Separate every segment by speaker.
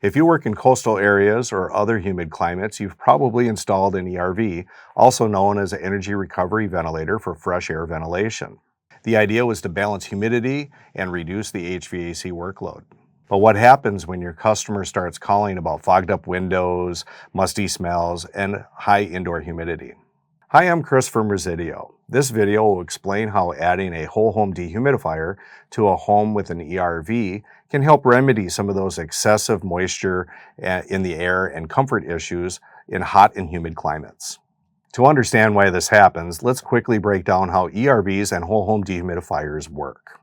Speaker 1: If you work in coastal areas or other humid climates, you've probably installed an ERV, also known as an Energy Recovery Ventilator for fresh air ventilation. The idea was to balance humidity and reduce the HVAC workload. But what happens when your customer starts calling about fogged up windows, musty smells, and high indoor humidity? Hi, I'm Chris from Resideo. This video will explain how adding a whole home dehumidifier to a home with an ERV can help remedy some of those excessive moisture in the air and comfort issues in hot and humid climates. To understand why this happens, let's quickly break down how ERVs and whole home dehumidifiers work.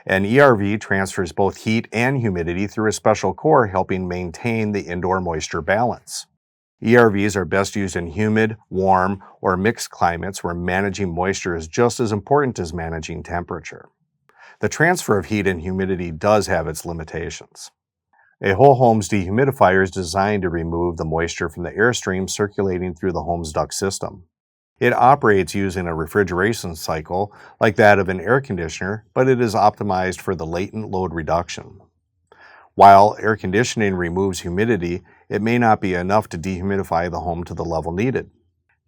Speaker 1: An ERV transfers both heat and humidity through a special core, helping maintain the indoor moisture balance. ERVs are best used in humid, warm, or mixed climates where managing moisture is just as important as managing temperature. The transfer of heat and humidity does have its limitations. A whole home's dehumidifier is designed to remove the moisture from the airstream circulating through the home's duct system. It operates using a refrigeration cycle like that of an air conditioner, but it is optimized for the latent load reduction. While air conditioning removes humidity, it may not be enough to dehumidify the home to the level needed.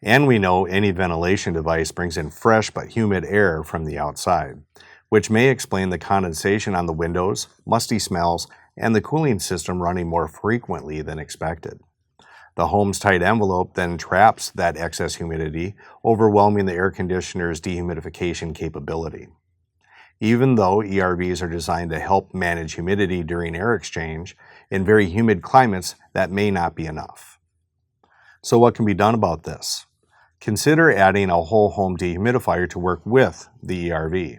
Speaker 1: And we know any ventilation device brings in fresh but humid air from the outside, which may explain the condensation on the windows, musty smells, and the cooling system running more frequently than expected. The home's tight envelope then traps that excess humidity, overwhelming the air conditioner's dehumidification capability. Even though ERVs are designed to help manage humidity during air exchange, in very humid climates, that may not be enough. So what can be done about this? Consider adding a whole home dehumidifier to work with the ERV.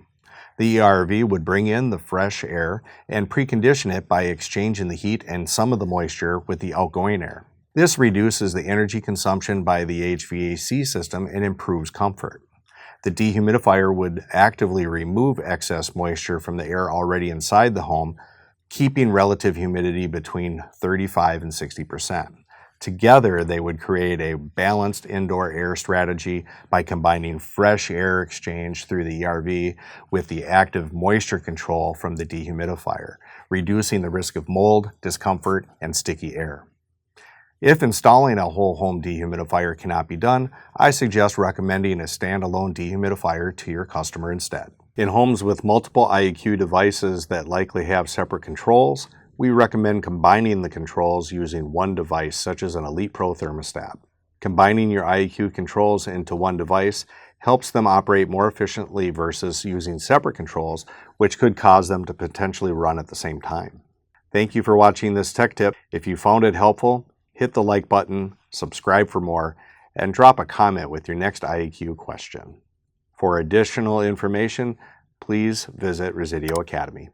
Speaker 1: The ERV would bring in the fresh air and precondition it by exchanging the heat and some of the moisture with the outgoing air. This reduces the energy consumption by the HVAC system and improves comfort. The dehumidifier would actively remove excess moisture from the air already inside the home, keeping relative humidity between 35 and 60%. Together, they would create a balanced indoor air strategy by combining fresh air exchange through the ERV with the active moisture control from the dehumidifier, reducing the risk of mold, discomfort, and sticky air. If installing a whole home dehumidifier cannot be done, I suggest recommending a standalone dehumidifier to your customer instead. In homes with multiple IEQ devices that likely have separate controls, we recommend combining the controls using one device, such as an Elite Pro thermostat. Combining your IEQ controls into one device helps them operate more efficiently versus using separate controls, which could cause them to potentially run at the same time. Thank you for watching this tech tip. If you found it helpful, hit the like button, subscribe for more, and drop a comment with your next IEQ question. For additional information, please visit Resideo Academy.